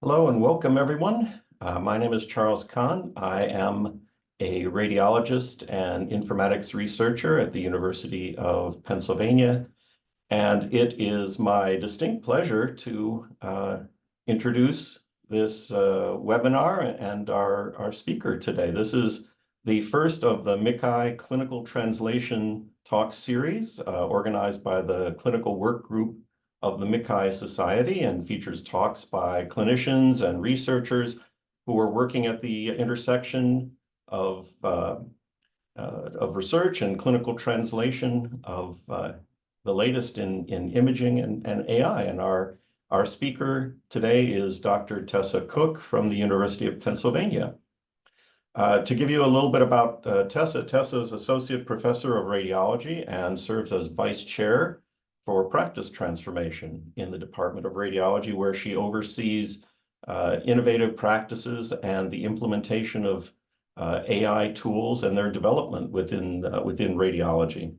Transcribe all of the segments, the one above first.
Hello and welcome, everyone. My name is Charles Kahn. I am a radiologist and informatics researcher at the University of Pennsylvania, and it is my distinct pleasure to introduce this webinar and our speaker today. This is the first of the MICCAI Clinical Translation Talk Series organized by the Clinical Work Group of the MICCAI Society and features talks by clinicians and researchers who are working at the intersection of research and clinical translation of the latest in imaging and AI. And our speaker today is Dr. Tessa Cook from the University of Pennsylvania. To give you a little bit about Tessa, Tessa is Associate Professor of Radiology and serves as Vice Chair for Practice Transformation in the Department of Radiology, where she oversees innovative practices and the implementation of AI tools and their development within radiology.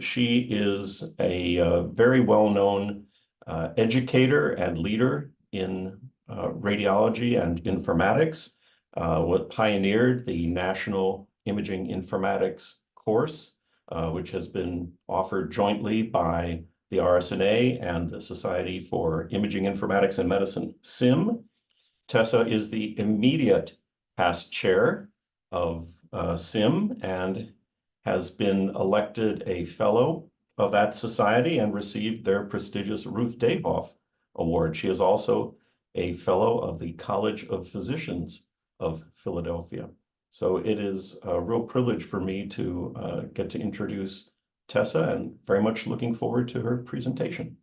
She is a very well-known educator and leader in radiology and informatics. What pioneered the National Imaging Informatics course, which has been offered jointly by the RSNA and the Society for Imaging Informatics and Medicine, SIM. Tessa is the immediate past chair of SIM and has been elected a fellow of that society and received their prestigious Ruth Dahoff Award. She is also a fellow of the College of Physicians of Philadelphia. So it is a real privilege for me to get to introduce Tessa, and very much looking forward to her presentation.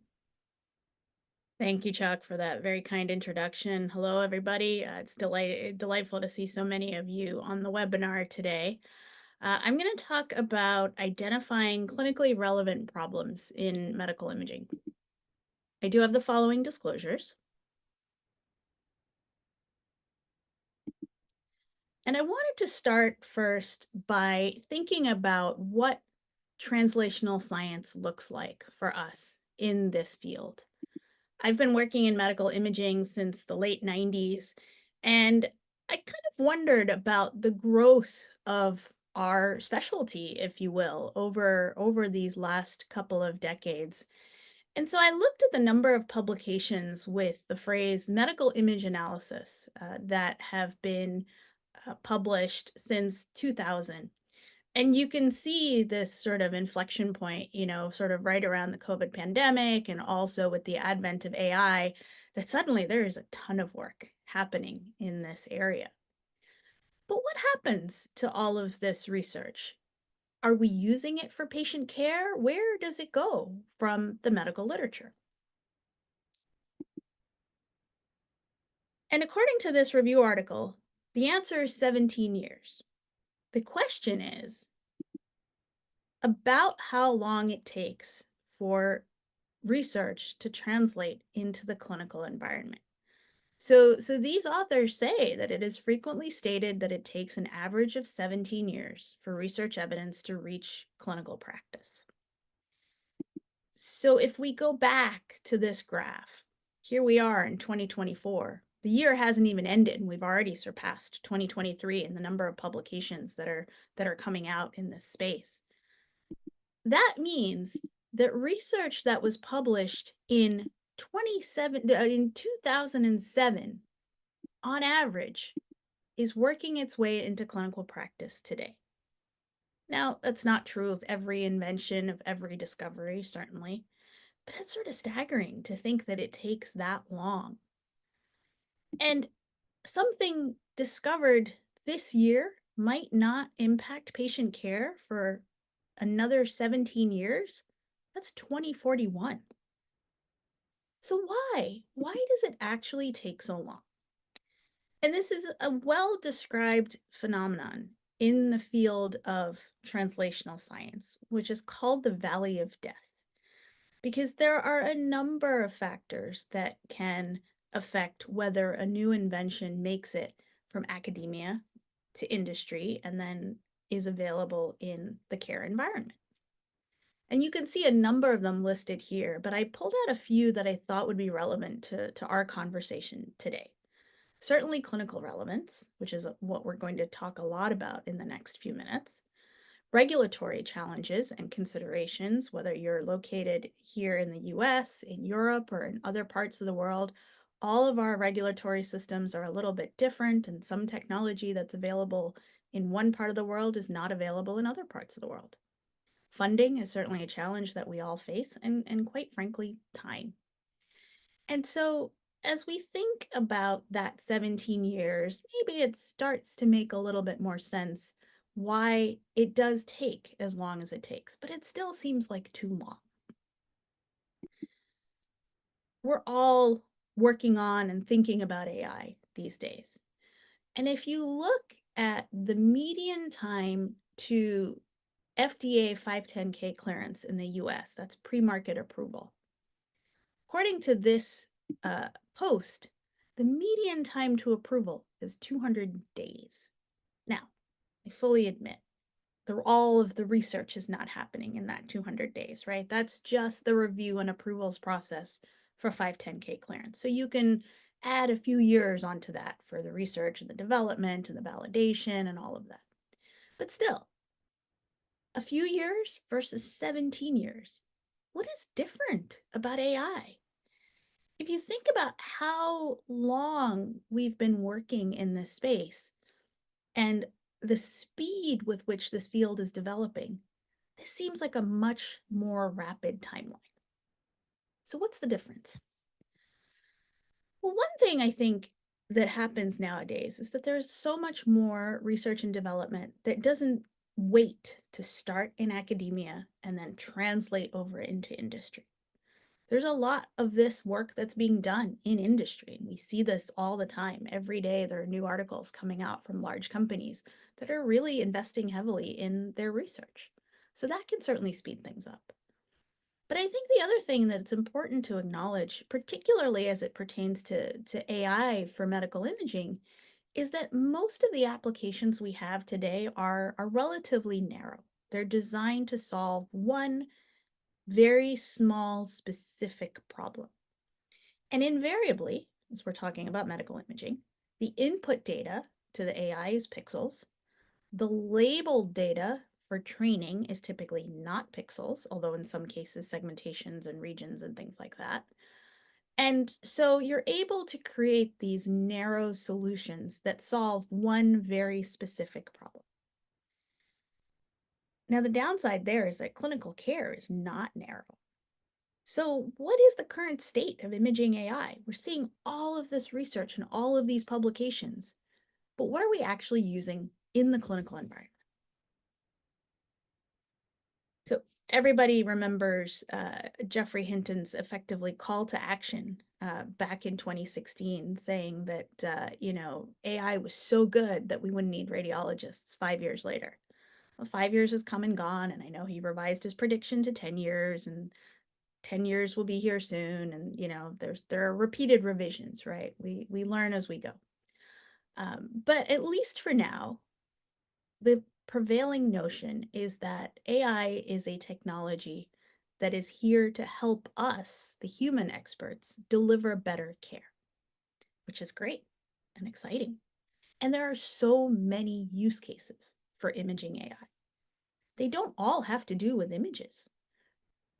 Thank you, Chuck, for that very kind introduction. Hello, everybody. It's delightful to see so many of you on the webinar today. I'm going to talk about identifying clinically relevant problems in medical imaging. I do have the following disclosures. And I wanted to start first by thinking about what translational science looks like for us in this field. I've been working in medical imaging since the late 90s, and I kind of wondered about the growth of our specialty, if you will, over these last couple of decades. And so I looked at the number of publications with the phrase medical image analysis that have been published since 2000. And you can see this sort of inflection point, sort of right around the COVID pandemic and also with the advent of AI, that suddenly there is a ton of work happening in this area. But what happens to all of this research? Are we using it for patient care? Where does it go from the medical literature? And according to this review article, the answer is 17 years. The question is about how long it takes for research to translate into the clinical environment. So these authors say that it is frequently stated that it takes an average of 17 years for research evidence to reach clinical practice. So if we go back to this graph, here we are in 2024. The year hasn't even ended, and we've already surpassed 2023 in the number of publications that are coming out in this space. That means that research that was published in 2007 on average is working its way into clinical practice today. Now, that's not true of every invention, of every discovery, certainly, but it's sort of staggering to think that it takes that long. And something discovered this year might not impact patient care for another 17 years. That's 2041. So why? Why does it actually take so long? And this is a well-described phenomenon in the field of translational science, which is called the Valley of Death, because there are a number of factors that can affect whether a new invention makes it from academia to industry and then is available in the care environment. And you can see a number of them listed here, but I pulled out a few that I thought would be relevant to our conversation today. Certainly clinical relevance, which is what we're going to talk a lot about in the next few minutes. Regulatory challenges and considerations, whether you're located here in the US, in Europe, or in other parts of the world, all of our regulatory systems are a little bit different, and some technology that's available in one part of the world is not available in other parts of the world. Funding is certainly a challenge that we all face, and quite frankly, time. And so, as we think about that 17 years, maybe it starts to make a little bit more sense why it does take as long as it takes, but it still seems like too long. We're all working on and thinking about AI these days. And if you look at the median time to FDA 510(k) clearance in the US, that's pre-market approval. According to this post, the median time to approval is 200 days. Now, I fully admit that all of the research is not happening in that 200 days, right? That's just the review and approvals process for 510(k) clearance. So you can add a few years onto that for the research and the development and the validation and all of that. But still, a few years versus 17 years. What is different about AI? If you think about how long we've been working in this space and the speed with which this field is developing, this seems like a much more rapid timeline. So what's the difference? Well, one thing I think that happens nowadays is that there's so much more research and development that doesn't wait to start in academia and then translate over into industry. There's a lot of this work that's being done in industry, and we see this all the time. Every day there are new articles coming out from large companies that are really investing heavily in their research. So that can certainly speed things up. But I think the other thing that it's important to acknowledge, particularly as it pertains to AI for medical imaging, is that most of the applications we have today are relatively narrow. They're designed to solve one very small, specific problem. And invariably, as we're talking about medical imaging, the input data to the AI is pixels. The labeled data for training is typically not pixels, although in some cases, segmentations and regions and things like that. And so you're able to create these narrow solutions that solve one very specific problem. Now, the downside there is that clinical care is not narrow. So, what is the current state of imaging AI? We're seeing all of this research and all of these publications, but what are we actually using in the clinical environment? So, everybody remembers Geoffrey Hinton's effectively call to action back in 2016, saying that AI was so good that we wouldn't need radiologists 5 years later. Well, 5 years has come and gone, and I know he revised his prediction to 10 years, and 10 years will be here soon. And, there are repeated revisions, right? We learn as we go. But at least for now, the prevailing notion is that AI is a technology that is here to help us, the human experts, deliver better care, which is great and exciting. And there are so many use cases for imaging AI. They don't all have to do with images.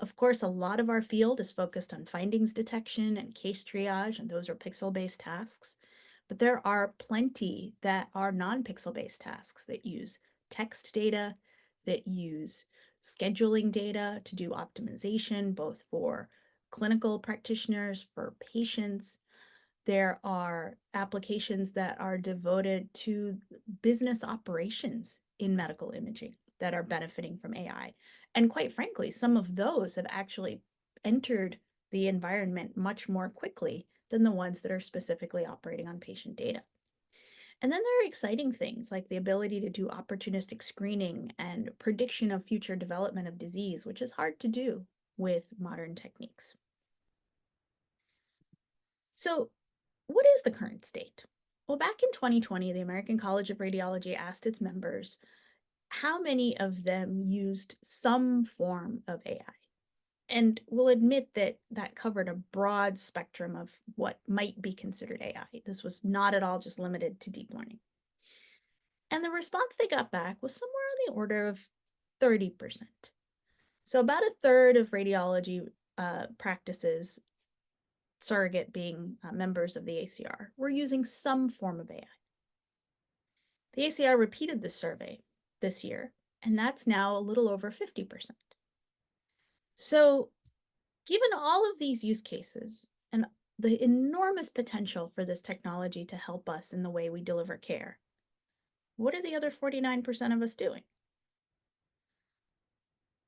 Of course, a lot of our field is focused on findings detection and case triage, and those are pixel-based tasks. But there are plenty that are non-pixel-based tasks that use text data, that use scheduling data to do optimization, both for clinical practitioners, for patients. There are applications that are devoted to business operations in medical imaging that are benefiting from AI. And quite frankly, some of those have actually entered the environment much more quickly than the ones that are specifically operating on patient data. And then there are exciting things like the ability to do opportunistic screening and prediction of future development of disease, which is hard to do with modern techniques. So, what is the current state? Well, back in 2020, the American College of Radiology asked its members, how many of them used some form of AI? And we'll admit that that covered a broad spectrum of what might be considered AI. This was not at all just limited to deep learning. And the response they got back was somewhere on the order of 30%. So about a third of radiology practices, surrogate being members of the ACR, were using some form of AI. The ACR repeated this survey this year, and that's now a little over 50%. So given all of these use cases and the enormous potential for this technology to help us in the way we deliver care, what are the other 49% of us doing?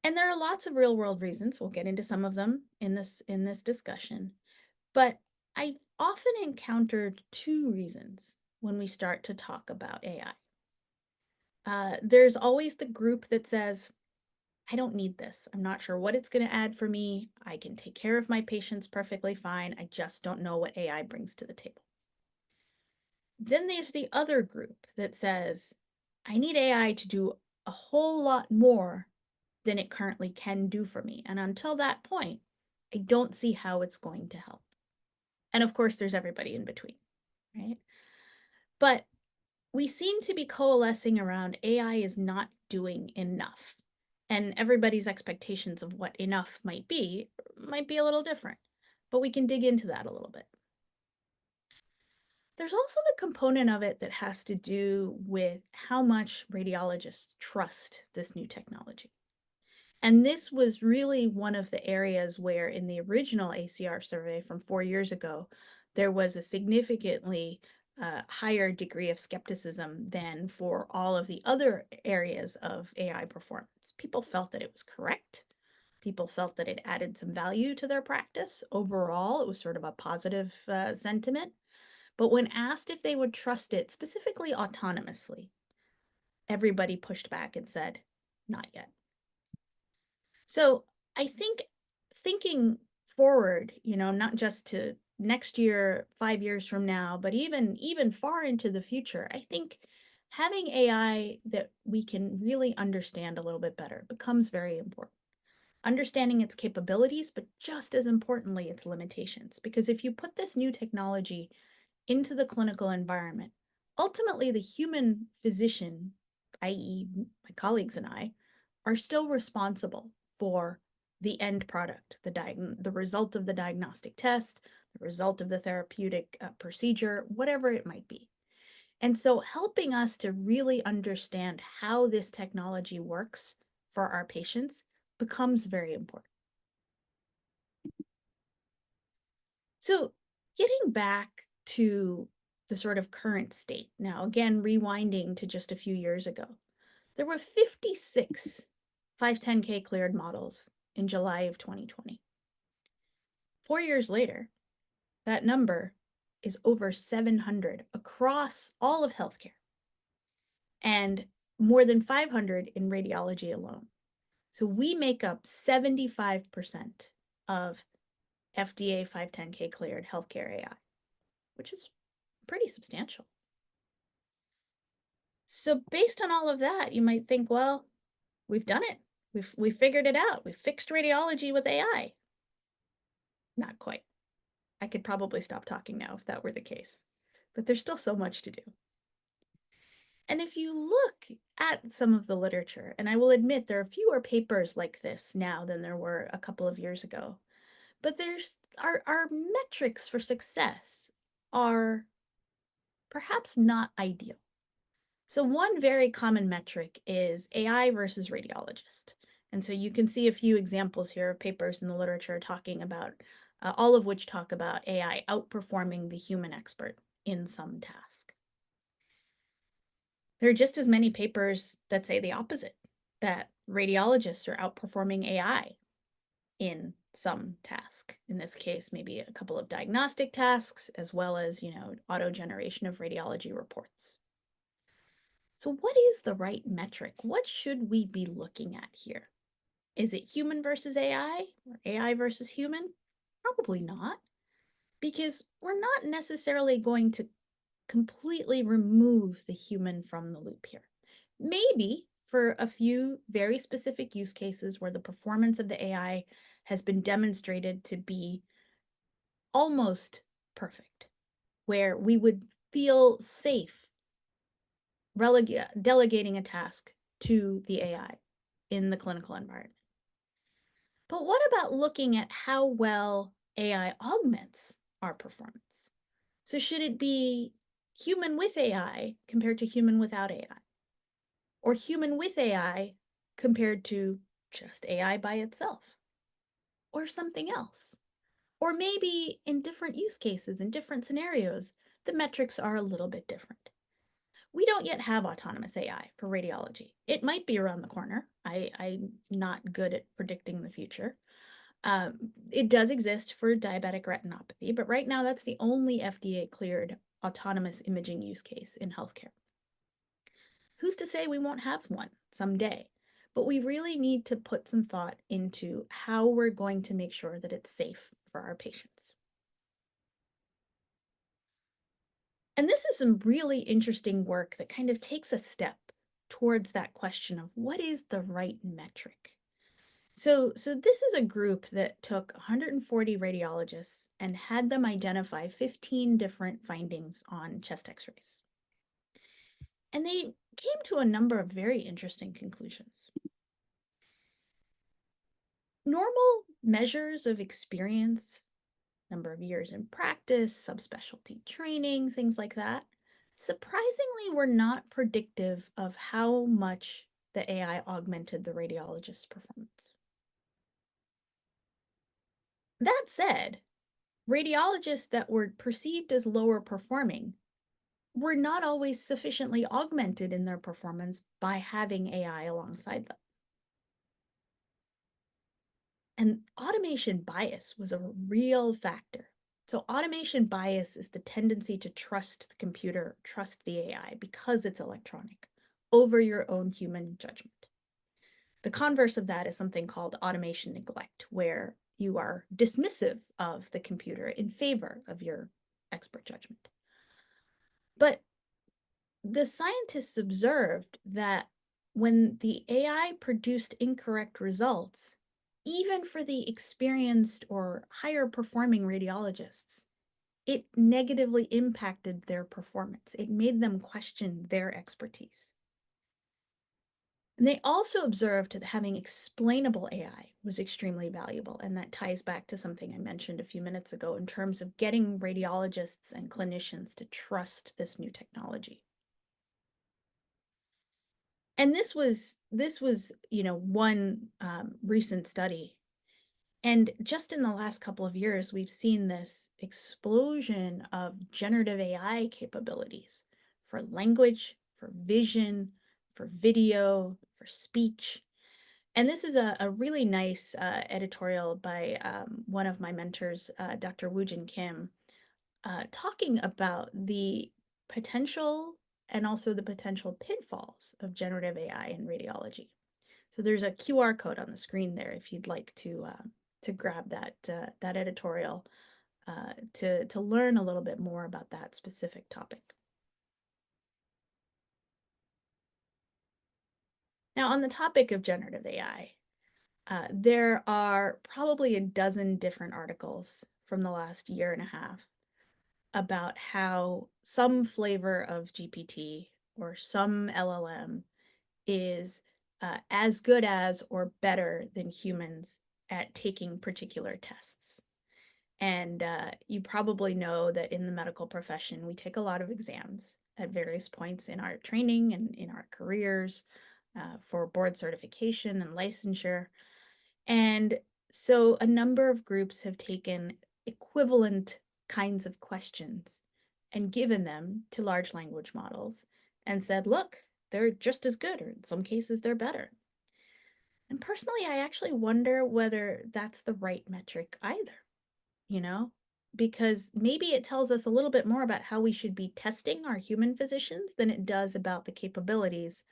And there are lots of real world reasons. We'll get into some of them in this discussion. But I've often encountered two reasons when we start to talk about AI. There's always the group that says, I don't need this. I'm not sure what it's going to add for me. I can take care of my patients perfectly fine. I just don't know what AI brings to the table. Then there's the other group that says, I need AI to do a whole lot more than it currently can do for me. And until that point, I don't see how it's going to help. And of course, there's everybody in between, right? But we seem to be coalescing around AI is not doing enough. And everybody's expectations of what enough might be a little different. But we can dig into that a little bit. There's also the component of it that has to do with how much radiologists trust this new technology. And this was really one of the areas where in the original ACR survey from 4 years ago, there was a significantly higher degree of skepticism than for all of the other areas of AI performance. People felt that it was correct. People felt that it added some value to their practice. Overall, it was sort of a positive sentiment. But when asked if they would trust it, specifically autonomously, everybody pushed back and said, not yet. So I think thinking forward, not just to next year, 5 years from now, but even far into the future, I think having AI that we can really understand a little bit better becomes very important. Understanding its capabilities, but just as importantly, its limitations. Because if you put this new technology into the clinical environment, ultimately the human physician, i.e., my colleagues and I, are still responsible for the end product, the result of the diagnostic test, the result of the therapeutic procedure, whatever it might be. And so helping us to really understand how this technology works for our patients becomes very important. So getting back to the sort of current state, now again, rewinding to just a few years ago, there were 56 510(k) cleared models in July of 2020. 4 years later, that number is over 700 across all of healthcare and more than 500 in radiology alone. So we make up 75% of FDA 510(k) cleared healthcare AI, which is pretty substantial. So based on all of that, you might think, well, we've done it. We've figured it out. We've fixed radiology with AI. Not quite. I could probably stop talking now if that were the case, but there's still so much to do. And if you look at some of the literature, and I will admit there are fewer papers like this now than there were a couple of years ago, but there's our metrics for success are perhaps not ideal. So one very common metric is AI versus radiologist. And so you can see a few examples here of papers in the literature talking about, all of which talk about AI outperforming the human expert in some task. There are just as many papers that say the opposite, that radiologists are outperforming AI in some task. In this case, maybe a couple of diagnostic tasks, as well as, auto generation of radiology reports. So what is the right metric? What should we be looking at here? Is it human versus AI or AI versus human? Probably not, because we're not necessarily going to completely remove the human from the loop here. Maybe for a few very specific use cases where the performance of the AI has been demonstrated to be almost perfect, where we would feel safe delegating a task to the AI in the clinical environment. But what about looking at how well AI augments our performance? So should it be human with AI compared to human without AI? Or human with AI compared to just AI by itself? Or something else? Or maybe in different use cases, in different scenarios, the metrics are a little bit different. We don't yet have autonomous AI for radiology. It might be around the corner. I'm not good at predicting the future. It does exist for diabetic retinopathy, but right now that's the only FDA-cleared autonomous imaging use case in healthcare. Who's to say we won't have one someday? But we really need to put some thought into how we're going to make sure that it's safe for our patients. And this is some really interesting work that kind of takes a step towards that question of what is the right metric? So this is a group that took 140 radiologists and had them identify 15 different findings on chest x-rays. And they came to a number of very interesting conclusions. Normal measures of experience, number of years in practice, subspecialty training, things like that, surprisingly were not predictive of how much the AI augmented the radiologist's performance. That said, radiologists that were perceived as lower performing were not always sufficiently augmented in their performance by having AI alongside them. And automation bias was a real factor. So automation bias is the tendency to trust the computer, trust the AI because it's electronic over your own human judgment. The converse of that is something called automation neglect, where you are dismissive of the computer in favor of your expert judgment. But the scientists observed that when the AI produced incorrect results, even for the experienced or higher performing radiologists, it negatively impacted their performance. It made them question their expertise. And they also observed that having explainable AI was extremely valuable. And that ties back to something I mentioned a few minutes ago in terms of getting radiologists and clinicians to trust this new technology. And this was one recent study. And just in the last couple of years, we've seen this explosion of generative AI capabilities for language, for vision, for video, for speech. And this is a really nice editorial by one of my mentors, Dr. Woojin Kim, talking about the potential and also the potential pitfalls of generative AI in radiology. So there's a QR code on the screen there if you'd like to grab that editorial to learn a little bit more about that specific topic. Now, on the topic of generative AI, there are probably a dozen different articles from the last year and a half about how some flavor of GPT or some LLM is as good as or better than humans at taking particular tests. And you probably know that in the medical profession, we take a lot of exams at various points in our training and in our careers for board certification and licensure. And so a number of groups have taken equivalent kinds of questions and given them to large language models and said, look, they're just as good, or in some cases, they're better. And personally, I actually wonder whether that's the right metric either, because maybe it tells us a little bit more about how we should be testing our human physicians than it does about the capabilities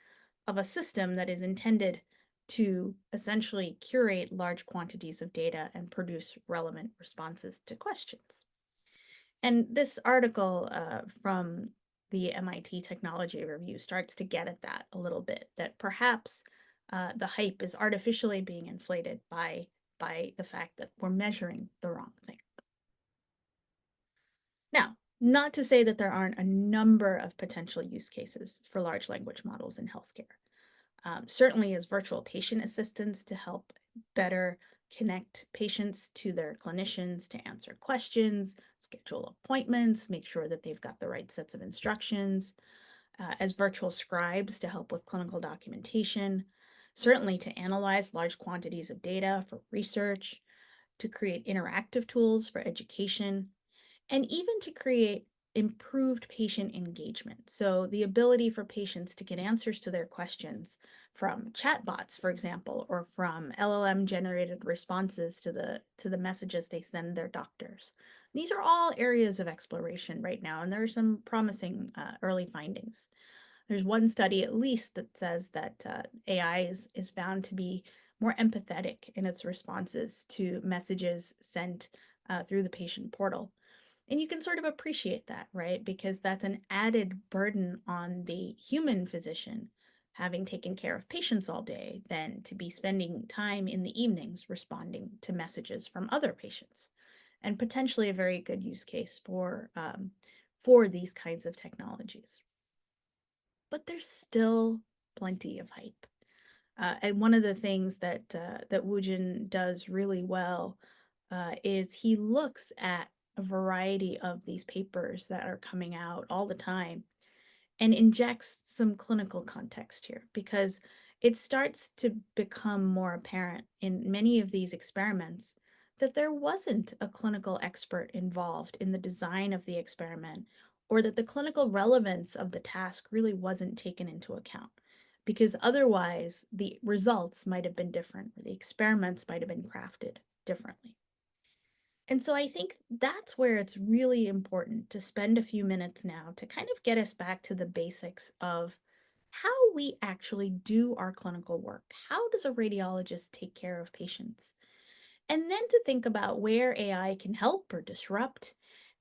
of a system that is intended to essentially curate large quantities of data and produce relevant responses to questions. And this article from the MIT Technology Review starts to get at that a little bit, that perhaps the hype is artificially being inflated by the fact that we're measuring the wrong thing. Now, not to say that there aren't a number of potential use cases for large language models in healthcare. Certainly as virtual patient assistants to help better connect patients to their clinicians to answer questions, schedule appointments, make sure that they've got the right sets of instructions, as virtual scribes to help with clinical documentation, certainly to analyze large quantities of data for research, to create interactive tools for education, and even to create improved patient engagement. So the ability for patients to get answers to their questions from chatbots, for example, or from LLM generated responses to the messages they send their doctors. These are all areas of exploration right now, and there are some promising early findings. There's one study at least that says that AI is found to be more empathetic in its responses to messages sent through the patient portal. And you can sort of appreciate that, right? Because that's an added burden on the human physician, having taken care of patients all day, than to be spending time in the evenings responding to messages from other patients. And potentially a very good use case for these kinds of technologies. But there's still plenty of hype. And one of the things that Woojin does really well is he looks at a variety of these papers that are coming out all the time and injects some clinical context here, because it starts to become more apparent in many of these experiments that there wasn't a clinical expert involved in the design of the experiment, or that the clinical relevance of the task really wasn't taken into account, because otherwise the results might have been different, or the experiments might have been crafted differently. And so I think that's where it's really important to spend a few minutes now to kind of get us back to the basics of how we actually do our clinical work. How does a radiologist take care of patients? And then to think about where AI can help or disrupt,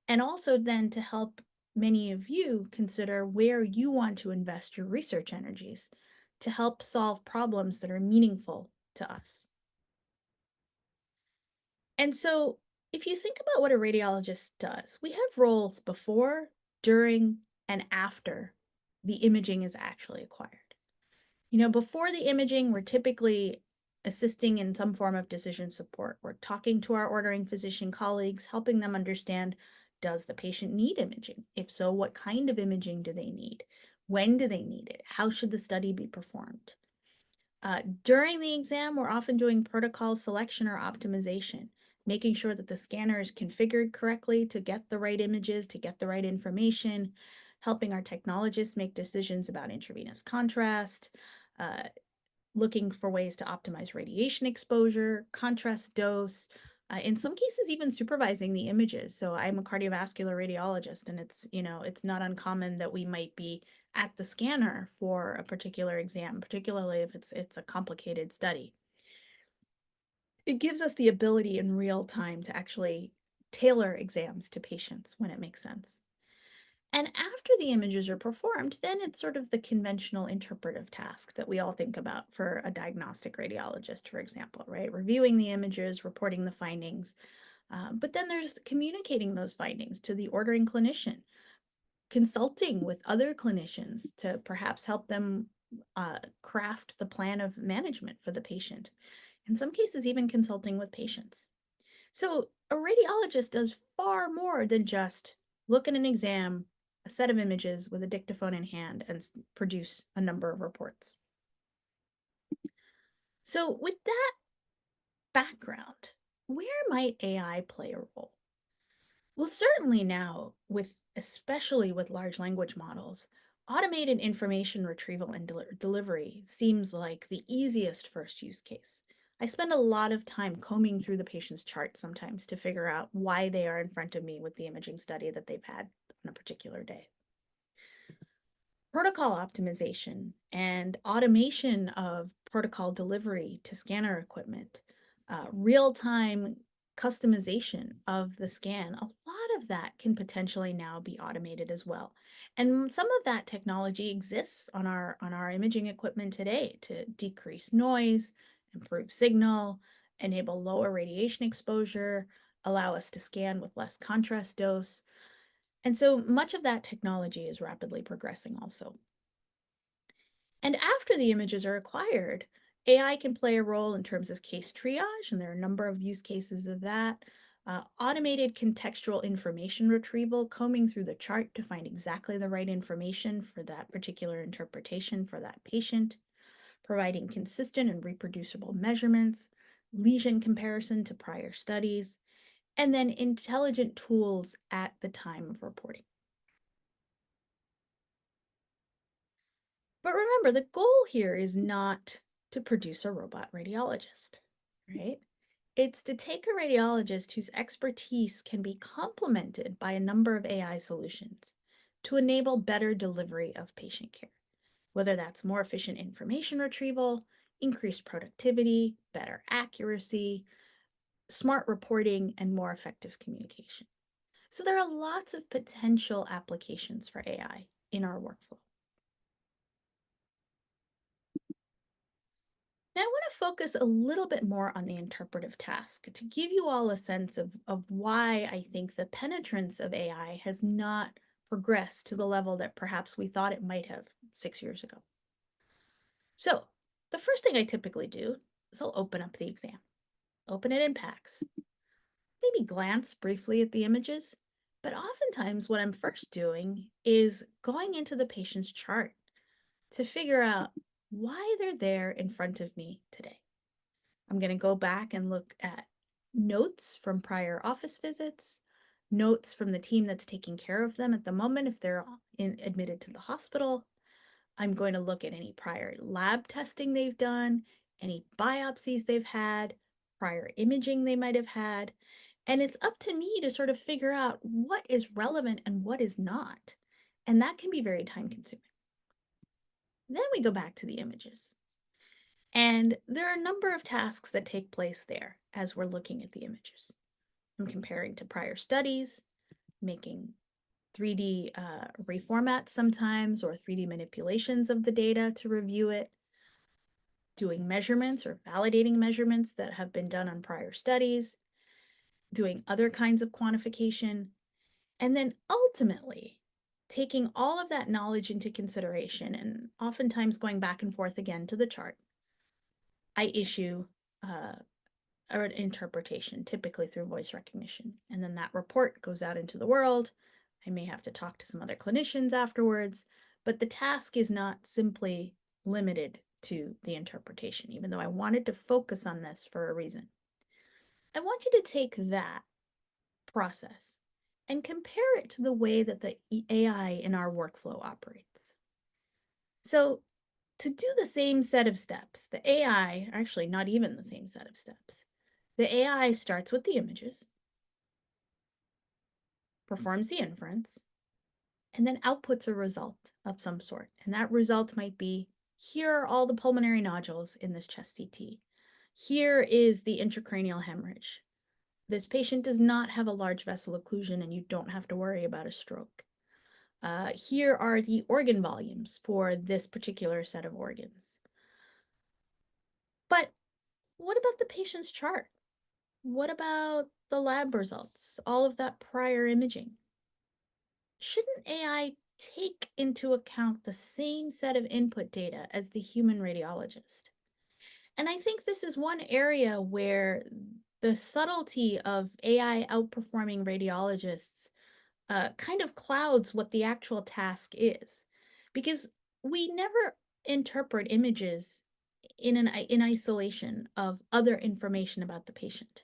and also then to help many of you consider where you want to invest your research energies to help solve problems that are meaningful to us. And so if you think about what a radiologist does, we have roles before, during, and after the imaging is actually acquired. You know, before the imaging, we're typically assisting in some form of decision support. We're talking to our ordering physician colleagues, helping them understand, does the patient need imaging? If so, what kind of imaging do they need? When do they need it? How should the study be performed? During the exam, we're often doing protocol selection or optimization, making sure that the scanner is configured correctly to get the right images, to get the right information, helping our technologists make decisions about intravenous contrast, looking for ways to optimize radiation exposure, contrast dose, in some cases even supervising the images. So I'm a cardiovascular radiologist, and it's not uncommon that we might be at the scanner for a particular exam, particularly if it's a complicated study. It gives us the ability in real time to actually tailor exams to patients when it makes sense. And after the images are performed, then it's sort of the conventional interpretive task that we all think about for a diagnostic radiologist, for example, right? Reviewing the images, reporting the findings. But then there's communicating those findings to the ordering clinician, consulting with other clinicians to perhaps help them craft the plan of management for the patient. In some cases, even consulting with patients. So a radiologist does far more than just look at an exam, a set of images with a dictaphone in hand, and produce a number of reports. So with that background, where might AI play a role? Well, certainly now, especially with large language models, automated information retrieval and delivery seems like the easiest first use case. I spend a lot of time combing through the patient's chart sometimes to figure out why they are in front of me with the imaging study that they've had on a particular day. Protocol optimization and automation of protocol delivery to scanner equipment, real-time customization of the scan. A lot of that can potentially now be automated as well. And some of that technology exists on our imaging equipment today to decrease noise, improve signal, enable lower radiation exposure, allow us to scan with less contrast dose. And so much of that technology is rapidly progressing also. And after the images are acquired, AI can play a role in terms of case triage, and there are a number of use cases of that. Automated contextual information retrieval, combing through the chart to find exactly the right information for that particular interpretation for that patient, providing consistent and reproducible measurements, lesion comparison to prior studies, and then intelligent tools at the time of reporting. But remember, the goal here is not to produce a robot radiologist, right? It's to take a radiologist whose expertise can be complemented by a number of AI solutions to enable better delivery of patient care, whether that's more efficient information retrieval, increased productivity, better accuracy, smart reporting, and more effective communication. So there are lots of potential applications for AI in our workflow. Now, I want to focus a little bit more on the interpretive task to give you all a sense of why I think the penetrance of AI has not progressed to the level that perhaps we thought it might have 6 years ago. So, the first thing I typically do is I'll open up the exam, open it in PACS, maybe glance briefly at the images, but oftentimes what I'm first doing is going into the patient's chart to figure out why they're there in front of me today. I'm going to go back and look at notes from prior office visits, notes from the team that's taking care of them at the moment if they're admitted to the hospital. I'm going to look at any prior lab testing they've done, any biopsies they've had, prior imaging they might have had. And it's up to me to sort of figure out what is relevant and what is not. And that can be very time consuming. Then we go back to the images. And there are a number of tasks that take place there as we're looking at the images. I'm comparing to prior studies, making 3D reformats sometimes, or 3D manipulations of the data to review it, doing measurements or validating measurements that have been done on prior studies, doing other kinds of quantification, and then ultimately taking all of that knowledge into consideration and oftentimes going back and forth again to the chart. I issue an interpretation, typically through voice recognition. And then that report goes out into the world. I may have to talk to some other clinicians afterwards, but the task is not simply limited to the interpretation, even though I wanted to focus on this for a reason. I want you to take that process and compare it to the way that the AI in our workflow operates. So to do the same set of steps, the AI, actually not even the same set of steps, the AI starts with the images, performs the inference, and then outputs a result of some sort. And that result might be, here are all the pulmonary nodules in this chest CT. Here is the intracranial hemorrhage. This patient does not have a large vessel occlusion and you don't have to worry about a stroke. Here are the organ volumes for this particular set of organs. But what about the patient's chart? What about the lab results? All of that prior imaging? Shouldn't AI take into account the same set of input data as the human radiologist? And I think this is one area where the subtlety of AI outperforming radiologists kind of clouds what the actual task is, because we never interpret images in isolation of other information about the patient.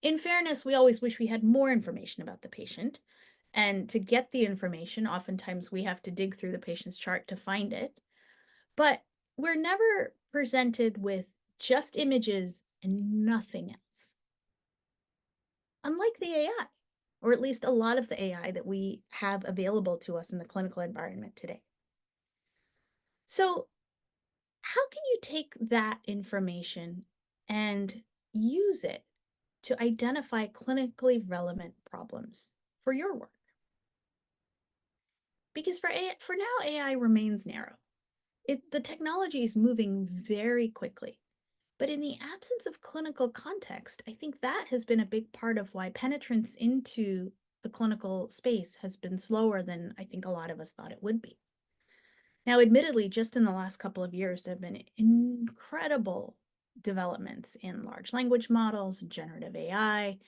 In fairness, we always wish we had more information about the patient. And to get the information, oftentimes we have to dig through the patient's chart to find it. But we're never presented with just images and nothing else. Unlike the AI, or at least a lot of the AI that we have available to us in the clinical environment today. So how can you take that information and use it to identify clinically relevant problems for your work. Because for now, AI remains narrow. The technology is moving very quickly. But in the absence of clinical context, I think that has been a big part of why penetrance into the clinical space has been slower than I think a lot of us thought it would be. Now, admittedly, just in the last couple of years, there have been incredible developments in large language models, generative AI,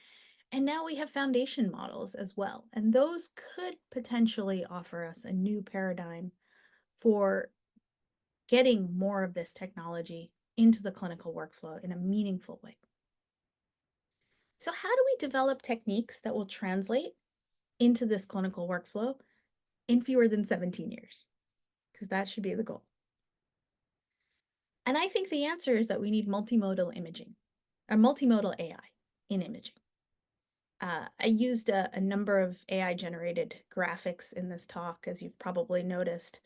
and now we have foundation models as well. And those could potentially offer us a new paradigm for getting more of this technology into the clinical workflow in a meaningful way. So how do we develop techniques that will translate into this clinical workflow in fewer than 17 years? Because that should be the goal. And I think the answer is that we need multimodal imaging, or multimodal AI in imaging. I used a number of AI-generated graphics in this talk, as you've probably noticed.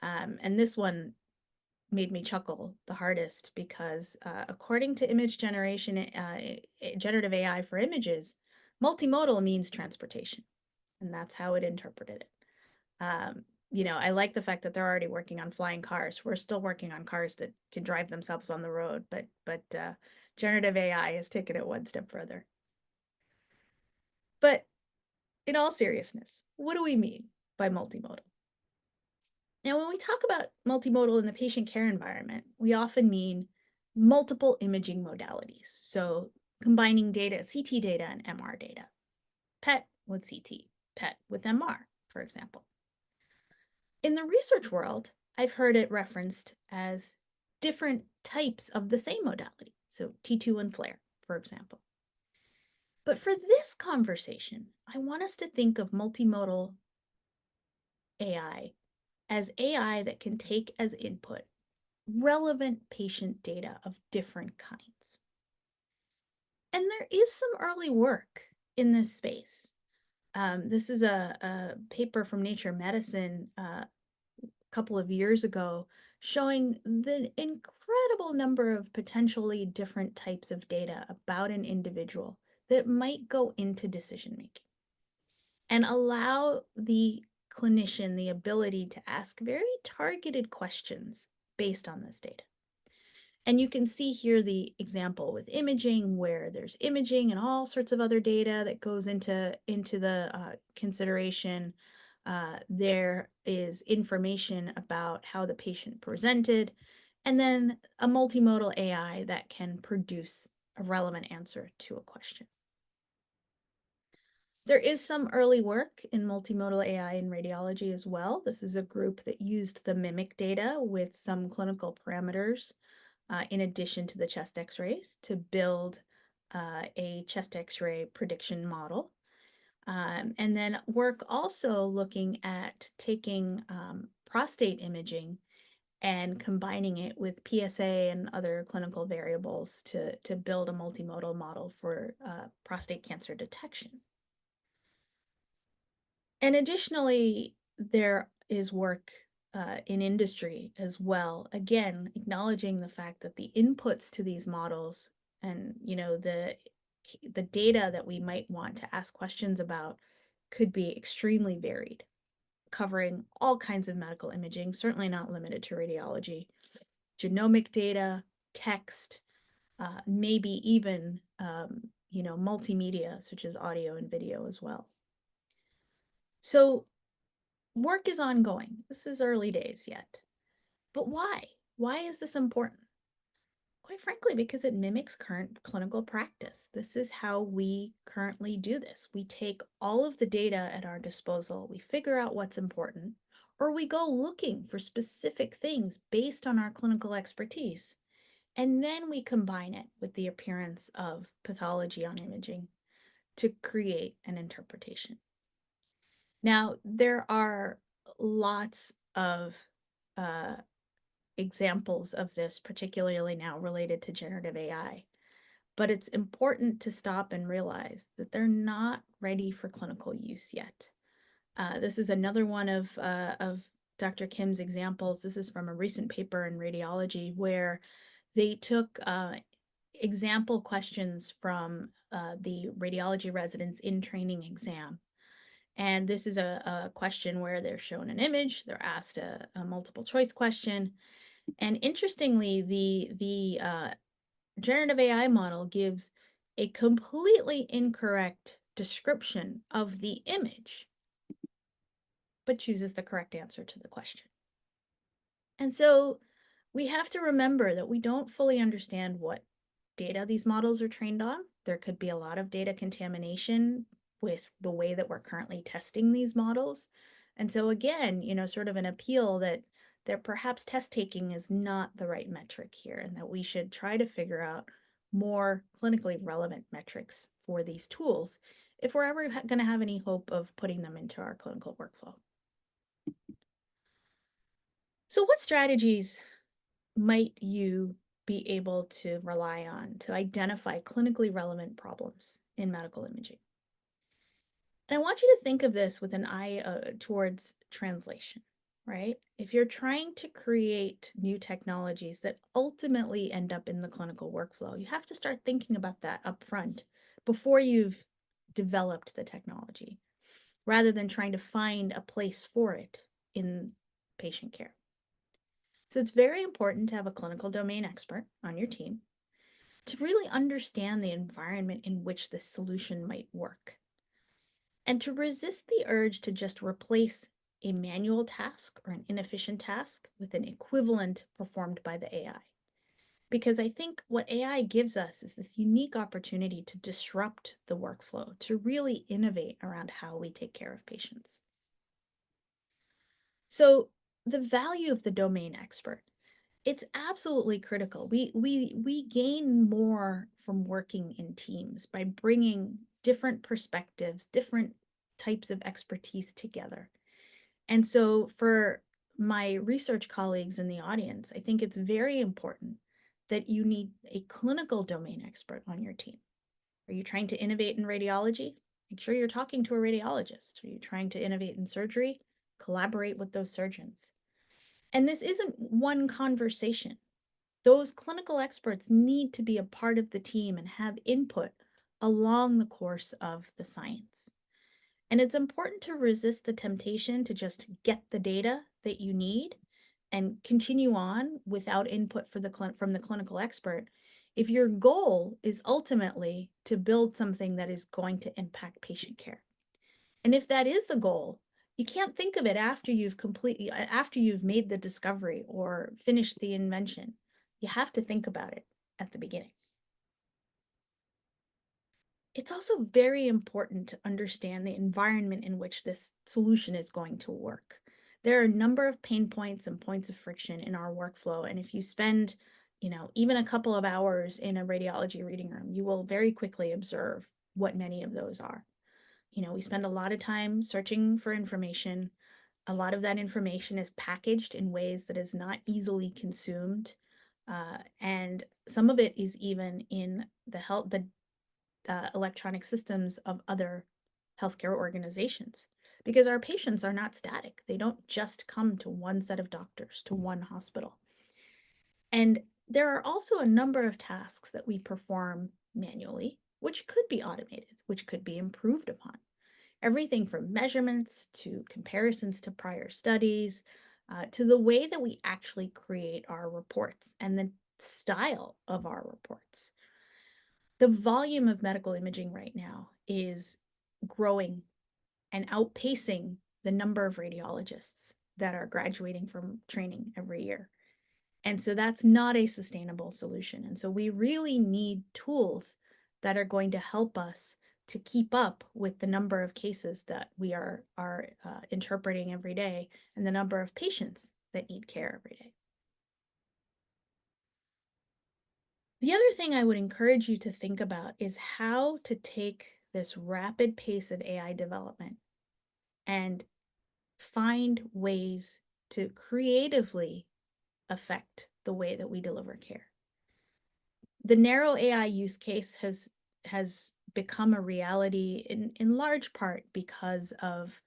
And this one made me chuckle the hardest because according to image generation, generative AI for images, multimodal means transportation, and that's how it interpreted it. I like the fact that they're already working on flying cars. We're still working on cars that can drive themselves on the road, but generative AI has taken it one step further. But in all seriousness, what do we mean by multimodal? Now, when we talk about multimodal in the patient care environment, we often mean multiple imaging modalities. So combining data, CT data and MR data, PET with CT, PET with MR, for example. In the research world, I've heard it referenced as different types of the same modality. So T2 and FLAIR, for example. But for this conversation, I want us to think of multimodal AI as AI that can take as input relevant patient data of different kinds. And there is some early work in this space. This is a paper from Nature Medicine a couple of years ago showing the incredible number of potentially different types of data about an individual that might go into decision making and allow the clinician the ability to ask very targeted questions based on this data. And you can see here the example with imaging, where there's imaging and all sorts of other data that goes into the consideration. There is information about how the patient presented, and then a multimodal AI that can produce a relevant answer to a question. There is some early work in multimodal AI in radiology as well. This is a group that used the MIMIC data with some clinical parameters in addition to the chest x-rays to build a chest x-ray prediction model. And then work also looking at taking prostate imaging and combining it with PSA and other clinical variables to build a multimodal model for prostate cancer detection. And additionally, there is work in industry as well, again, acknowledging the fact that the inputs to these models and the data that we might want to ask questions about could be extremely varied, covering all kinds of medical imaging, certainly not limited to radiology, genomic data, text, maybe even multimedia such as audio and video as well. So work is ongoing. This is early days yet. But why? Why is this important? Quite frankly, because it mimics current clinical practice. This is how we currently do this. We take all of the data at our disposal, we figure out what's important, or we go looking for specific things based on our clinical expertise, and then we combine it with the appearance of pathology on imaging to create an interpretation. Now, there are lots of examples of this, particularly now related to generative AI, but it's important to stop and realize that they're not ready for clinical use yet. This is another one of Dr. Kim's examples. This is from a recent paper in radiology where they took example questions from the radiology residents in training exam And this is a question where they're shown an image, they're asked a multiple choice question. And interestingly, the generative AI model gives a completely incorrect description of the image, but chooses the correct answer to the question. And so we have to remember that we don't fully understand what data these models are trained on. There could be a lot of data contamination with the way that we're currently testing these models. And so again, sort of an appeal that perhaps test taking is not the right metric here, and that we should try to figure out more clinically relevant metrics for these tools if we're ever going to have any hope of putting them into our clinical workflow. So what strategies might you be able to rely on to identify clinically relevant problems in medical imaging? And I want you to think of this with an eye towards translation, right? If you're trying to create new technologies that ultimately end up in the clinical workflow, you have to start thinking about that up front before you've developed the technology, rather than trying to find a place for it in patient care. So it's very important to have a clinical domain expert on your team to really understand the environment in which this solution might work, and to resist the urge to just replace a manual task or an inefficient task with an equivalent performed by the AI. Because I think what AI gives us is this unique opportunity to disrupt the workflow, to really innovate around how we take care of patients. So the value of the domain expert, it's absolutely critical. We gain more from working in teams by bringing different perspectives, different types of expertise together. And so for my research colleagues in the audience, I think it's very important that you need a clinical domain expert on your team. Are you trying to innovate in radiology? Make sure you're talking to a radiologist. Are you trying to innovate in surgery? Collaborate with those surgeons. And this isn't one conversation. Those clinical experts need to be a part of the team and have input along the course of the science. And it's important to resist the temptation to just get the data that you need and continue on without input from the clinical expert if your goal is ultimately to build something that is going to impact patient care. And if that is the goal, you can't think of it after you've made the discovery or finished the invention. You have to think about it at the beginning. It's also very important to understand the environment in which this solution is going to work. There are a number of pain points and points of friction in our workflow, and if you spend, even a couple of hours in a radiology reading room, you will very quickly observe what many of those are. We spend a lot of time searching for information. A lot of that information is packaged in ways that is not easily consumed. And some of it is even in the electronic systems of other healthcare organizations, because our patients are not static. They don't just come to one set of doctors, to one hospital. And there are also a number of tasks that we perform manually, which could be automated, which could be improved upon. Everything from measurements to comparisons to prior studies, to the way that we actually create our reports and the style of our reports. The volume of medical imaging right now is growing and outpacing the number of radiologists that are graduating from training every year. And so that's not a sustainable solution. And so we really need tools that are going to help us to keep up with the number of cases that we are interpreting every day and the number of patients that need care every day. The other thing I would encourage you to think about is how to take this rapid pace of AI development and find ways to creatively affect the way that we deliver care. The narrow AI use case has become a reality in large part because of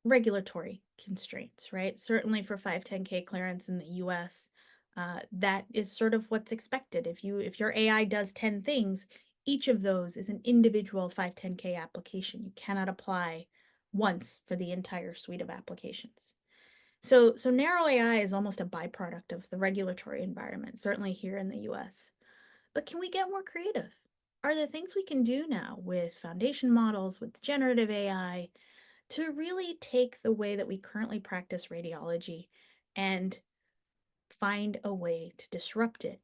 regulatory constraints, right? Certainly for 510(k) clearance in the US, that is sort of what's expected. If your AI does 10 things, each of those is an individual 510(k) application. You cannot apply once for the entire suite of applications. So narrow AI is almost a byproduct of the regulatory environment, certainly here in the US. But can we get more creative? Are there things we can do now with foundation models, with generative AI, to really take the way that we currently practice radiology and find a way to disrupt it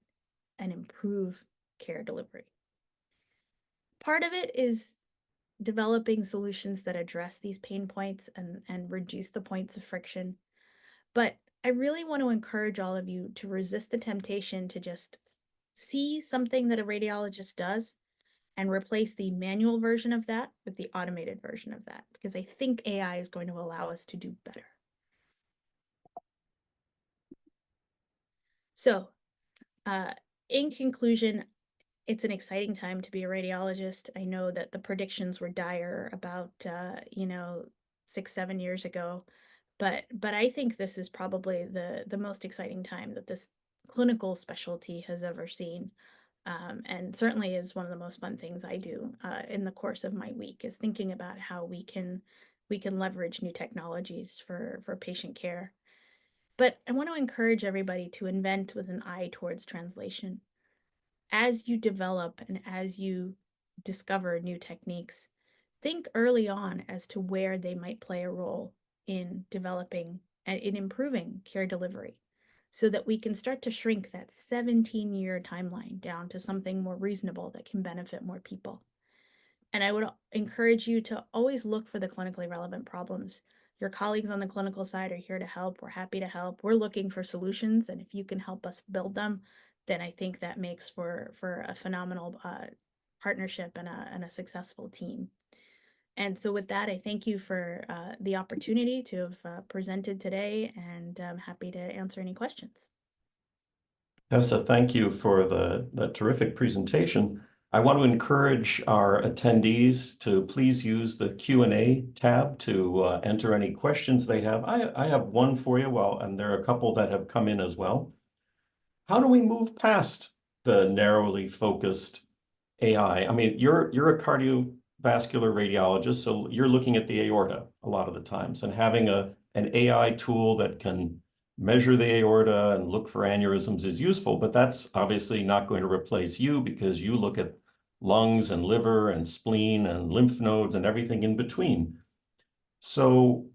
and improve care delivery? Part of it is developing solutions that address these pain points and reduce the points of friction. But I really want to encourage all of you to resist the temptation to just see something that a radiologist does and replace the manual version of that with the automated version of that, because I think AI is going to allow us to do better. So, in conclusion, it's an exciting time to be a radiologist. I know that the predictions were dire about, 6, 7 years ago, but I think this is probably the most exciting time that this clinical specialty has ever seen. And certainly is one of the most fun things I do in the course of my week, is thinking about how we can leverage new technologies for patient care. But I want to encourage everybody to invent with an eye towards translation. As you develop and as you discover new techniques, think early on as to where they might play a role in developing and in improving care delivery, so that we can start to shrink that 17-year timeline down to something more reasonable that can benefit more people. And I would encourage you to always look for the clinically relevant problems. Your colleagues on the clinical side are here to help. We're happy to help. We're looking for solutions, and if you can help us build them, then I think that makes for a phenomenal partnership and a successful team. And so with that, I thank you for the opportunity to have presented today, and I'm happy to answer any questions. Tessa, thank you for the terrific presentation. I want to encourage our attendees to please use the Q&A tab to enter any questions they have. I have one for you, and there are a couple that have come in as well. How do we move past the narrowly focused AI? I mean, you're a cardiovascular radiologist, so you're looking at the aorta a lot of the times, and having an AI tool that can measure the aorta and look for aneurysms is useful, but that's obviously not going to replace you, because you look at lungs and liver and spleen and lymph nodes and everything in between. So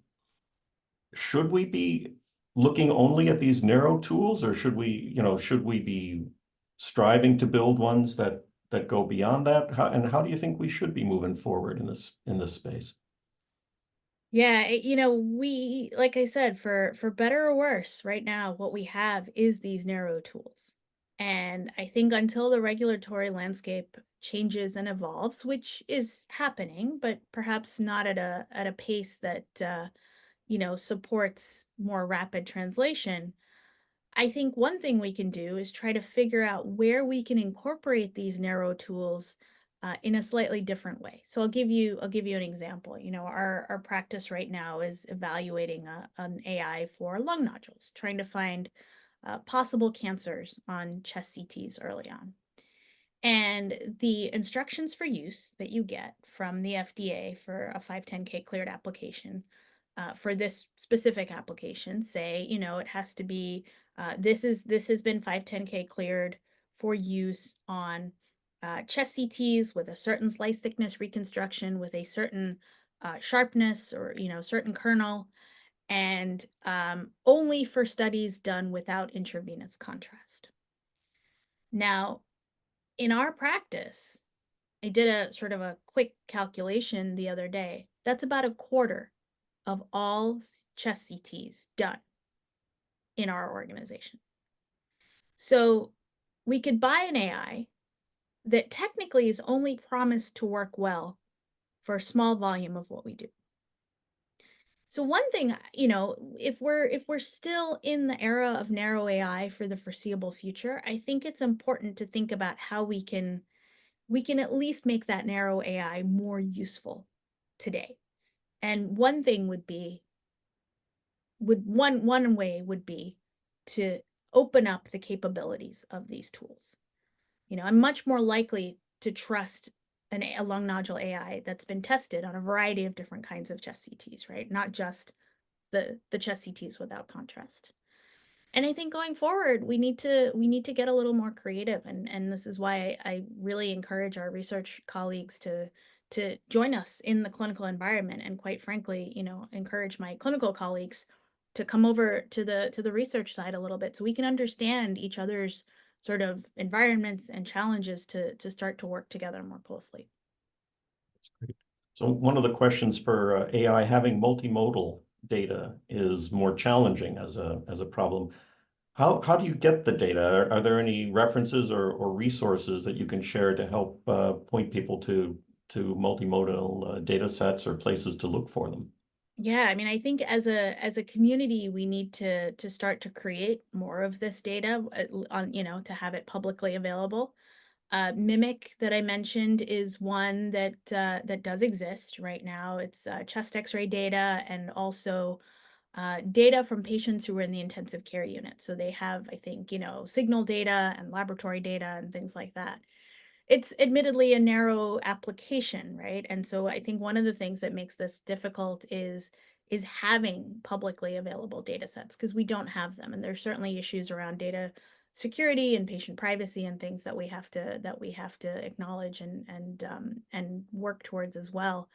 should we be looking only at these narrow tools, or should we be striving to build ones that go beyond that? How do you think we should be moving forward in this space? Yeah, we, like I said, for better or worse, right now, what we have is these narrow tools. And I think until the regulatory landscape changes and evolves, which is happening, but perhaps not at a pace that supports more rapid translation, I think one thing we can do is try to figure out where we can incorporate these narrow tools in a slightly different way. So I'll give you an example. Our practice right now is evaluating an AI for lung nodules, trying to find possible cancers on chest CTs early on. And the instructions for use that you get from the FDA for a 510(k) cleared application for this specific application say, it has to be, this has been 510(k) cleared for use on chest CTs with a certain slice thickness reconstruction with a certain sharpness, or, certain kernel, and only for studies done without intravenous contrast. Now, in our practice, I did a sort of a quick calculation the other day. That's about a quarter of all chest CTs done in our organization. So we could buy an AI that technically is only promised to work well for a small volume of what we do. So one thing, if we're still in the era of narrow AI for the foreseeable future, I think it's important to think about how we can at least make that narrow AI more useful today. And one thing one way would be to open up the capabilities of these tools. I'm much more likely to trust a lung nodule AI that's been tested on a variety of different kinds of chest CTs, right? Not just the chest CTs without contrast. And I think going forward, we need to get a little more creative, and this is why I really encourage our research colleagues to join us in the clinical environment, and quite frankly, encourage my clinical colleagues to come over to the research side a little bit so we can understand each other's sort of environments and challenges to start to work together more closely. That's great. So one of the questions for AI having multimodal data is more challenging as a problem. How do you get the data? Are there any references or resources that you can share to help point people to multimodal data sets or places to look for them? Yeah, I mean, I think as a community, we need to start to create more of this data on, to have it publicly available. Mimic that I mentioned is one that does exist right now. It's chest X-ray data and also data from patients who are in the intensive care unit. So they have, I think, signal data and laboratory data and things like that. It's admittedly a narrow application, right? And so I think one of the things that makes this difficult is having publicly available data sets, because we don't have them. And there's certainly issues around data security and patient privacy and things that we have to acknowledge and work towards as well.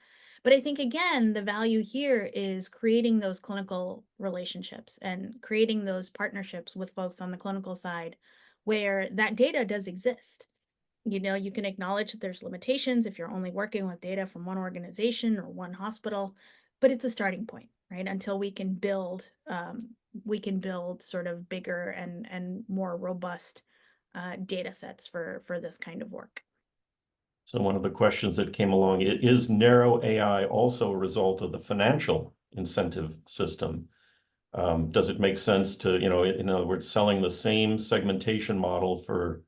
But I think again, the value here is creating those clinical relationships and creating those partnerships with folks on the clinical side where that data does exist. You can acknowledge that there's limitations if you're only working with data from one organization or one hospital, but it's a starting point, right? Until we can build sort of bigger and more robust data sets for this kind of work. So one of the questions that came along, is narrow AI also a result of the financial incentive system? Does it make sense to, in other words, selling the same segmentation model for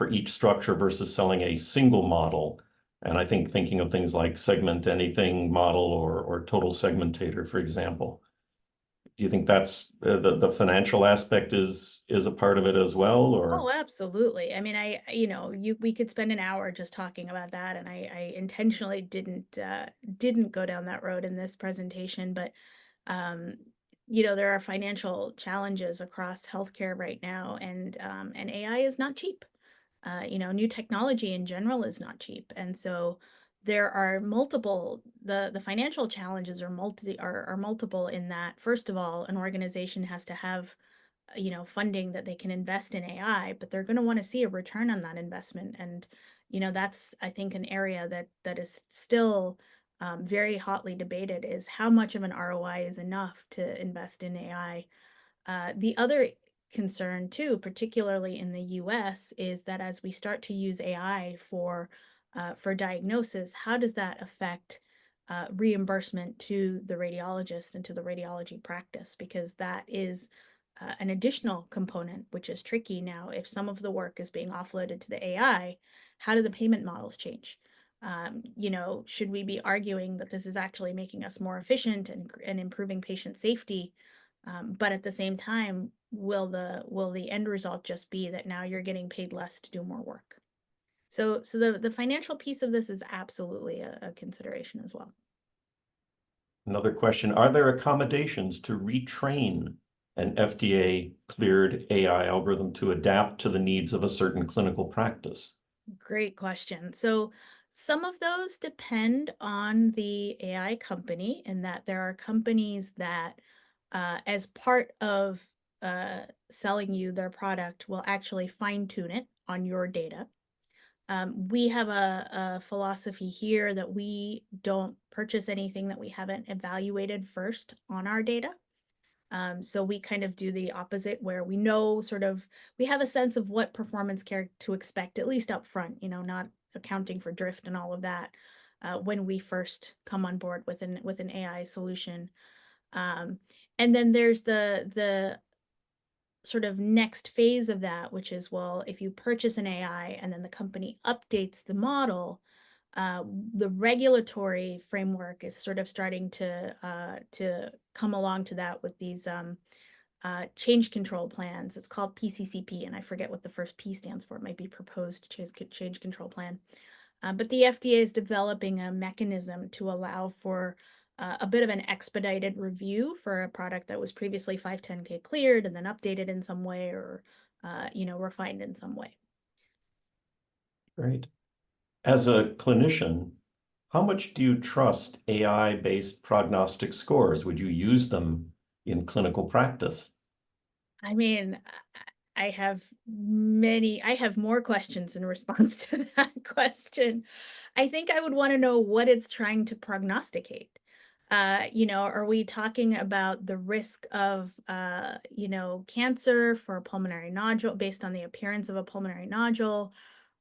each structure versus selling a single model? And I think thinking of things like segment anything model or total segmentator, for example. Do you think that's the financial aspect is a part of it as well, or? Oh, absolutely. I mean, we could spend an hour just talking about that, and I intentionally didn't go down that road in this presentation, but um, there are financial challenges across healthcare right now, and AI is not cheap. New technology in general is not cheap, and so there are multiple. The financial challenges are multiple in that, first of all, an organization has to have funding that they can invest in AI, but they're going to want to see a return on that investment. And that's, I think, an area that is still very hotly debated, is how much of an ROI is enough to invest in AI. The other concern too, particularly in the US, is that as we start to use AI for diagnosis, how does that affect reimbursement to the radiologist and to the radiology practice? Because that is an additional component, which is tricky now. If some of the work is being offloaded to the AI, how do the payment models change? Should we be arguing that this is actually making us more efficient and improving patient safety? But at the same time, will the end result just be that now you're getting paid less to do more work? So the financial piece of this is absolutely a consideration as well. Another question, are there accommodations to retrain an FDA cleared AI algorithm to adapt to the needs of a certain clinical practice? Great question. So some of those depend on the AI company, in that there are companies that, as part of selling you their product, will actually fine tune it on your data. We have a philosophy here that we don't purchase anything that we haven't evaluated first on our data. So we kind of do the opposite, where we know we have a sense of what performance care to expect, at least up front, not accounting for drift and all of that, when we first come on board with an AI solution. And then there's the sort of next phase of that, which is, well, if you purchase an AI and then the company updates the model, the regulatory framework is sort of starting to come along to that with these change control plans. It's called PCCP, and I forget what the first P stands for. It might be proposed change control plan. But the FDA is developing a mechanism to allow for a bit of an expedited review for a product that was previously 510(k) cleared and then updated in some way or refined in some way. Great. As a clinician, how much do you trust AI-based prognostic scores? Would you use them in clinical practice? I mean, I have more questions in response to that question. I think I would want to know what it's trying to prognosticate. Are we talking about the risk of, cancer for a pulmonary nodule based on the appearance of a pulmonary nodule?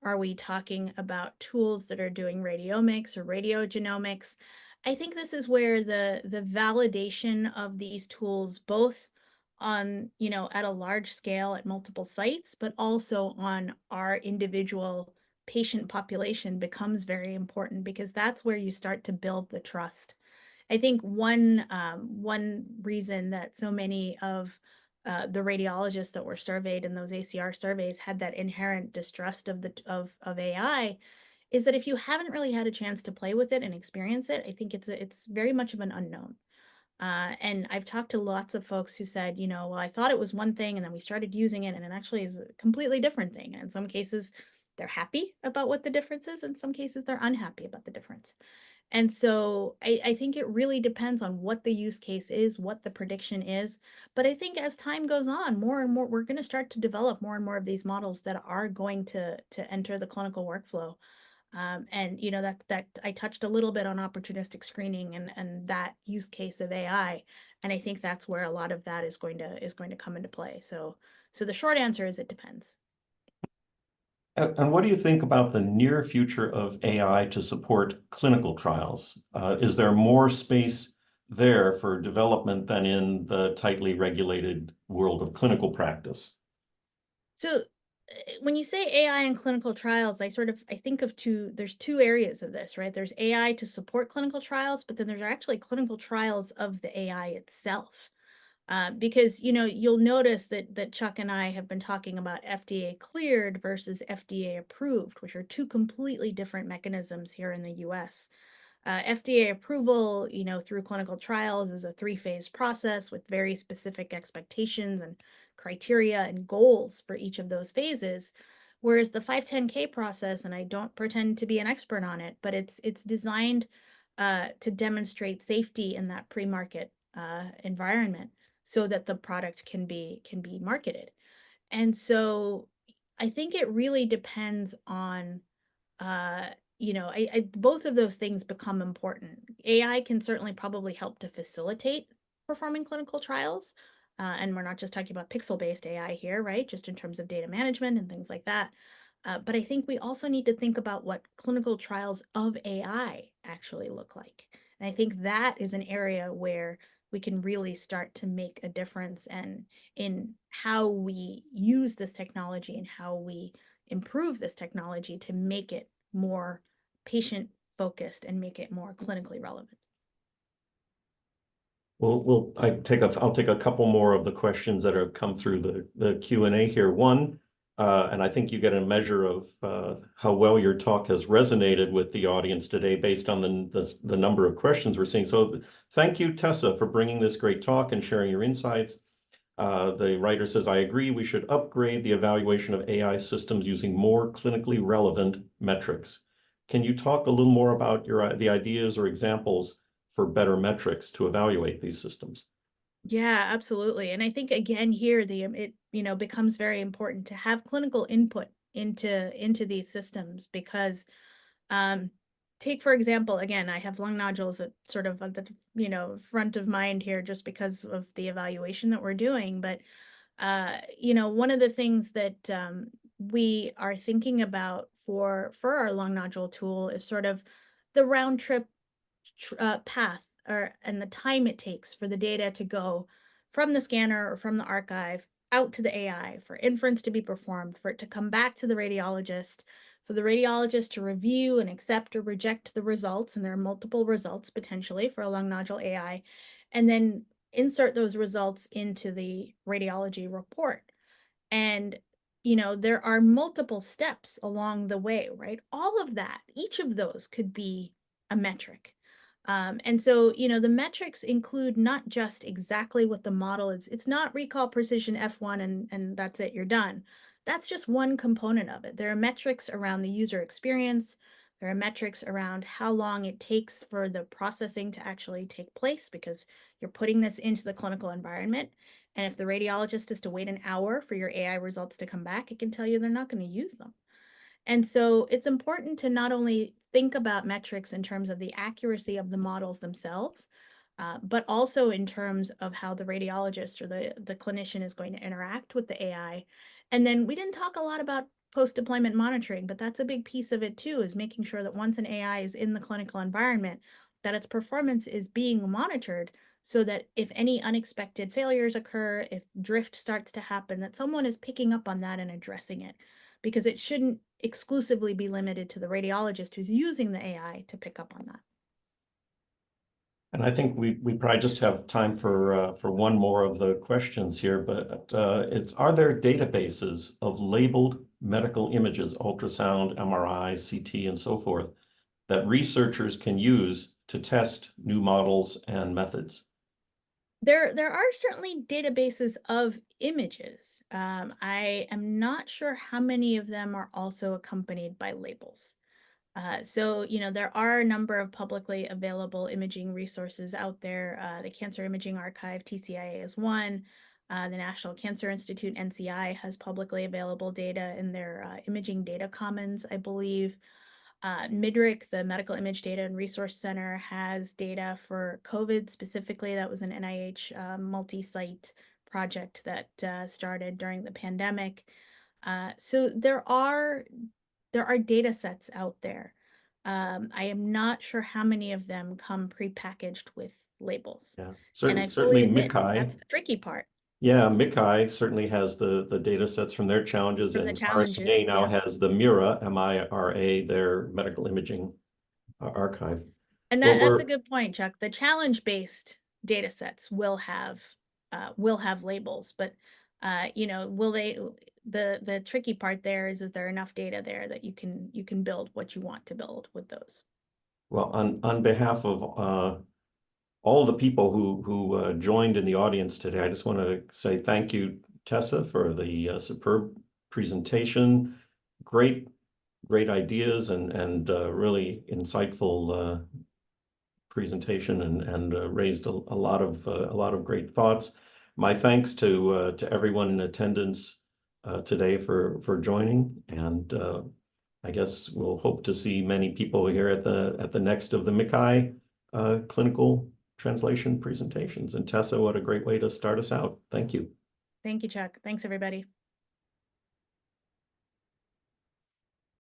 Are we talking about tools that are doing radiomics or radiogenomics? I think this is where the validation of these tools, both on, at a large scale at multiple sites, but also on our individual patient population becomes very important because that's where you start to build the trust. I think one reason that so many of the radiologists that were surveyed in those ACR surveys had that inherent distrust of AI is that if you haven't really had a chance to play with it and experience it, I think it's very much of an unknown. And I've talked to lots of folks who said, well, I thought it was one thing and then we started using it and it actually is a completely different thing. And in some cases, they're happy about what the difference is. In some cases, they're unhappy about the difference. And so I think it really depends on what the use case is, what the prediction is. But I think as time goes on, more and more, we're going to start to develop more and more of these models that are going to enter the clinical workflow. And that I touched a little bit on opportunistic screening and that use case of AI, and I think that's where a lot of that is going to come into play. So the short answer is it depends. And what do you think about the near future of AI to support clinical trials? Is there more space there for development than in the tightly regulated world of clinical practice? So when you say AI in clinical trials, I think of there's two areas of this, right? There's AI to support clinical trials, but then there's actually clinical trials of the AI itself. Because you'll notice that Chuck and I have been talking about FDA cleared versus FDA approved, which are two completely different mechanisms here in the US. FDA approval, through clinical trials is a three-phase process with very specific expectations and criteria and goals for each of those phases. Whereas the 510(k) process, and I don't pretend to be an expert on it, but it's designed to demonstrate safety in that pre-market environment so that the product can be marketed. And so I think it really depends on both of those things become important. AI can certainly probably help to facilitate performing clinical trials. And we're not just talking about pixel-based AI here, right? Just in terms of data management and things like that. But I think we also need to think about what clinical trials of AI actually look like. And I think that is an area where we can really start to make a difference and in how we use this technology and how we improve this technology to make it more patient focused and make it more clinically relevant. I'll take a couple more of the questions that have come through the Q&A here. One, and I think you get a measure of how well your talk has resonated with the audience today based on the number of questions we're seeing. So thank you, Tessa, for bringing this great talk and sharing your insights. The writer says, I agree, we should upgrade the evaluation of AI systems using more clinically relevant metrics. Can you talk a little more about the ideas or examples for better metrics to evaluate these systems? Yeah, absolutely. And I think again here it becomes very important to have clinical input into these systems because take for example, again, I have lung nodules at sort of at the front of mind here just because of the evaluation that we're doing. But one of the things that we are thinking about for our lung nodule tool is sort of the round trip path and the time it takes for the data to go from the scanner or from the archive out to the AI, for inference to be performed, for it to come back to the radiologist, for the radiologist to review and accept or reject the results. And there are multiple results potentially for a lung nodule AI. And then insert those results into the radiology report. And, you know, there are multiple steps along the way, right? All of that, each of those could be a metric. And so, you know, the metrics include not just exactly what the model is. It's not recall precision F1 and that's it, you're done. That's just one component of it. There are metrics around the user experience. There are metrics around how long it takes for the processing to actually take place, because you're putting this into the clinical environment. And if the radiologist is to wait an hour for your AI results to come back, it can tell you they're not going to use them. And so it's important to not only think about metrics in terms of the accuracy of the models themselves, but also in terms of how the radiologist or the clinician is going to interact with the AI. And then we didn't talk a lot about post-deployment monitoring, but that's a big piece of it too, is making sure that once an AI is in the clinical environment, that its performance is being monitored so that if any unexpected failures occur, if drift starts to happen, that someone is picking up on that and addressing it, because it shouldn't exclusively be limited to the radiologist who's using the AI to pick up on that. And I think we probably just have time for one more of the questions here, but are there databases of labeled medical images, ultrasound, MRI, CT, and so forth, that researchers can use to test new models and methods? There are certainly databases of images. I am not sure how many of them are also accompanied by labels. So, you know, there are a number of publicly available imaging resources out there. The Cancer Imaging Archive, TCIA, is one. The National Cancer Institute, NCI, has publicly available data in their Imaging Data Commons, I believe. MIDRC, the Medical Image Data and Resource Center, has data for COVID specifically. That was an NIH multi-site project that started during the pandemic. So there are data sets out there. I am not sure how many of them come prepackaged with labels. Yeah, And I fully certainly admit MICCAI. that's the tricky part. Yeah, MICCAI certainly has the data sets from their challenges, From the and RSNA challenges, now yeah. has the MIRA, MIRA, their medical imaging archive. And Well, that's a good point, Chuck. The challenge-based data sets will have labels, but you know, will they? The tricky part there is there enough data there that you can build what you want to build with those? well, on behalf of all the people who joined in the audience today, I just want to say thank you, Tessa, for the superb presentation. Great ideas and really insightful presentation, and raised a lot of great thoughts. My thanks to everyone in attendance today for joining, and I guess we'll hope to see many people here at the next of the MICCAI clinical translation presentations. And Tessa, what a great way to start us out. Thank you. Thank you, Chuck. Thanks, everybody.